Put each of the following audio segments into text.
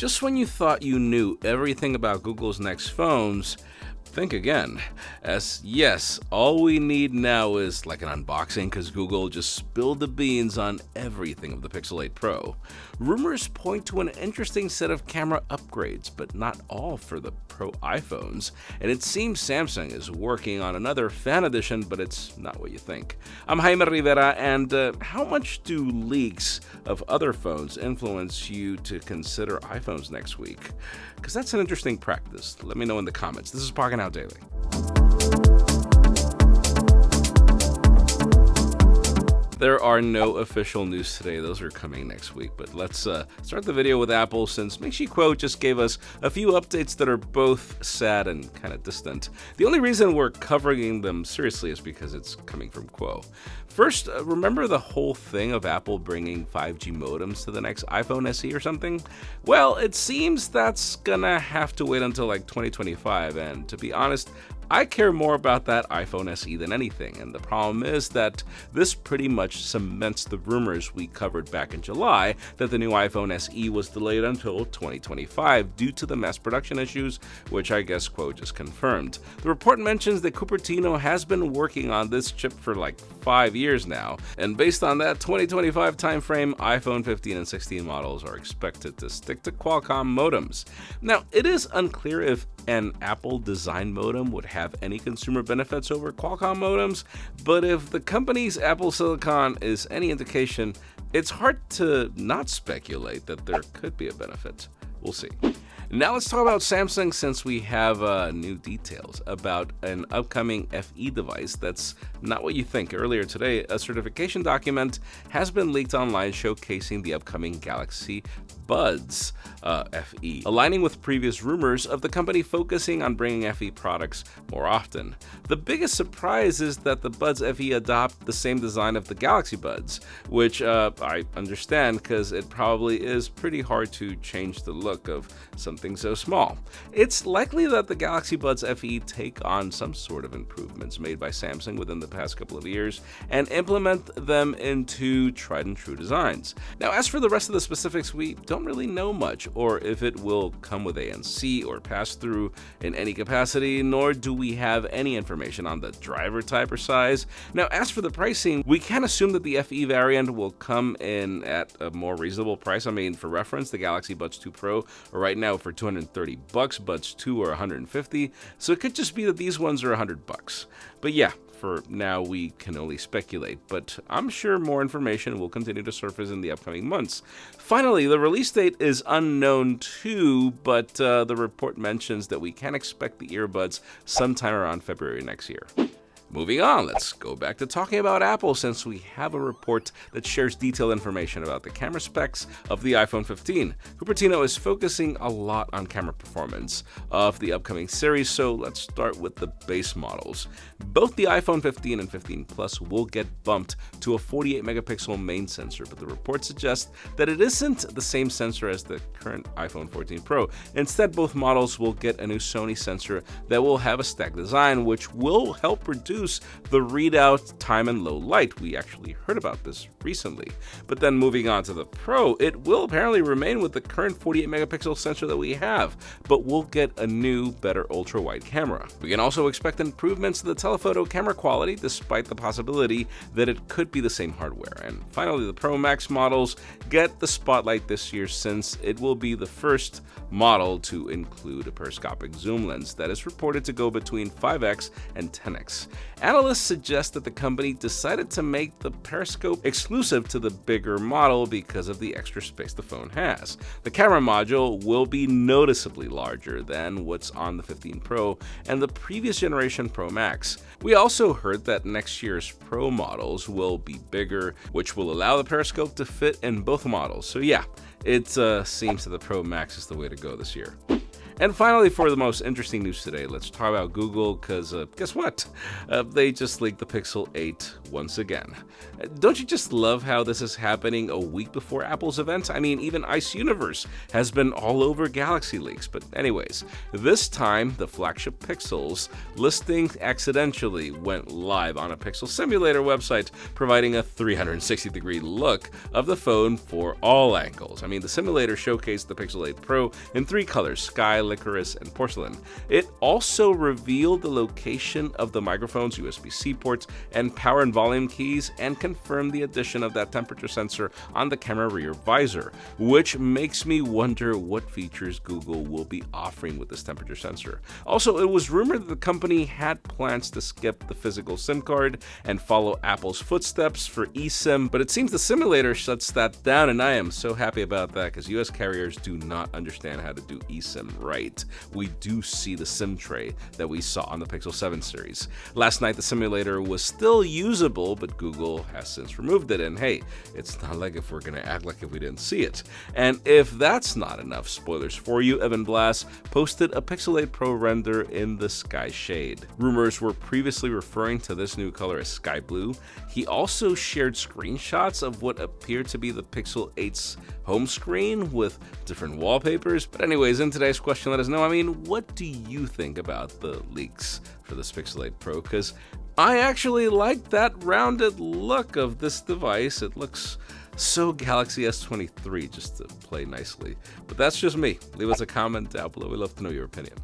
Just when you thought you knew everything about Google's next phones, think again. As yes, all we need now is like an unboxing because Google just spilled the beans on everything of the Pixel 8 Pro. Rumors point to an interesting set of camera upgrades, but not all for the Pro iPhones. And it seems Samsung is working on another fan edition, but it's not what you think. I'm Jaime Rivera, and how much do leaks of other phones influence you to consider iPhones next week? Because that's an interesting practice. Let me know in the comments. This is Pocketnow Daily. There are no official news today. Those are coming next week. But let's start the video with Apple, since Ming Chi Kuo just gave us a few updates that are both sad and kind of distant. The only reason we're covering them seriously is because it's coming from Kuo. First, remember the whole thing of Apple bringing 5G modems to the next iPhone SE or something? Well, it seems that's gonna have to wait until like 2025, and to be honest, I care more about that iPhone SE than anything, and the problem is that this pretty much cements the rumors we covered back in July that the new iPhone SE was delayed until 2025 due to the mass production issues, which I guess Kuo just confirmed. The report mentions that Cupertino has been working on this chip for like 5 years now, and based on that 2025 timeframe, iPhone 15 and 16 models are expected to stick to Qualcomm modems. Now, it is unclear if an Apple design modem would have any consumer benefits over Qualcomm modems, but if the company's Apple Silicon is any indication, it's hard to not speculate that there could be a benefit. We'll see. Now let's talk about Samsung, since we have new details about an upcoming FE device that's not what you think. Earlier today, a certification document has been leaked online showcasing the upcoming Galaxy Buds FE, aligning with previous rumors of the company focusing on bringing FE products more often. The biggest surprise is that the Buds FE adopt the same design of the Galaxy Buds, which I understand because it probably is pretty hard to change the look of something so small. It's likely that the Galaxy Buds FE take on some sort of improvements made by Samsung within the past couple of years and implement them into tried and true designs. Now, as for the rest of the specifics, we don't really know much, or if it will come with ANC or pass through in any capacity, nor do we have any information on the driver type or size. Now, as for the pricing, we can assume that the FE variant will come in at a more reasonable price. I mean, for reference, the Galaxy Buds 2 Pro are right now for $230, Buds 2 are $150, so it could just be that these ones are $100. But yeah, for now we can only speculate, but I'm sure more information will continue to surface in the upcoming months. Finally, the release date is unknown too, but the report mentions that we can expect the earbuds sometime around February next year. Moving on, let's go back to talking about Apple, since we have a report that shares detailed information about the camera specs of the iPhone 15. Cupertino is focusing a lot on camera performance of the upcoming series, so let's start with the base models. Both the iPhone 15 and 15 Plus will get bumped to a 48 megapixel main sensor, but the report suggests that it isn't the same sensor as the current iPhone 14 Pro. Instead, both models will get a new Sony sensor that will have a stacked design, which will help reduce the readout time in low light. We actually heard about this recently. But then moving on to the Pro, it will apparently remain with the current 48 megapixel sensor that we have, but we'll get a new, better ultra-wide camera. We can also expect improvements to the telephoto camera quality, despite the possibility that it could be the same hardware. And finally, the Pro Max models get the spotlight this year, since it will be the first model to include a periscopic zoom lens that is reported to go between 5x and 10x. Analysts suggest that the company decided to make the periscope exclusive to the bigger model because of the extra space the phone has. The camera module will be noticeably larger than what's on the 15 Pro and the previous generation Pro Max. We also heard that next year's Pro models will be bigger, which will allow the periscope to fit in both models. So yeah, it seems that the Pro Max is the way to go this year. And finally, for the most interesting news today, let's talk about Google, because guess what? They just leaked the Pixel 8 once again. Don't you just love how this is happening a week before Apple's event? I mean, even Ice Universe has been all over Galaxy leaks. But anyways, this time, the flagship Pixel's listing accidentally went live on a Pixel Simulator website, providing a 360-degree look of the phone for all angles. I mean, the simulator showcased the Pixel 8 Pro in 3 colors: sky, licorice, and porcelain. It also revealed the location of the microphone's USB-C ports and power and volume keys, and confirmed the addition of that temperature sensor on the camera rear visor, which makes me wonder what features Google will be offering with this temperature sensor. Also, it was rumored that the company had plans to skip the physical SIM card and follow Apple's footsteps for eSIM, but it seems the simulator shuts that down, and I am so happy about that because US carriers do not understand how to do eSIM right. We do see the SIM tray that we saw on the Pixel 7 series. Last night, the simulator was still usable, but Google has since removed it, and hey, it's not like if we're gonna act like if we didn't see it. And if that's not enough spoilers for you, Evan Blass posted a Pixel 8 Pro render in the sky shade. Rumors were previously referring to this new color as sky blue. He also shared screenshots of what appeared to be the Pixel 8's home screen with different wallpapers. But anyways, in today's question, let us know, I mean, what do you think about the leaks for this Pixel 8 Pro? Because I actually like that rounded look of this device. It looks so Galaxy S23 just to play nicely. But that's just me. Leave us a comment down below. We'd love to know your opinion.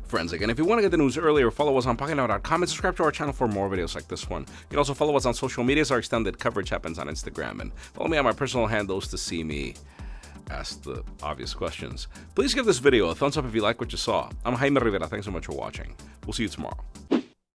Friends, again, if you want to get the news earlier, follow us on Pocketnow.com and subscribe to our channel for more videos like this one. You can also follow us on social media, so our extended coverage happens on Instagram. And follow me on my personal handles to see me ask the obvious questions. Please give this video a thumbs up if you like what you saw. I'm Jaime Rivera. Thanks so much for watching. We'll see you tomorrow.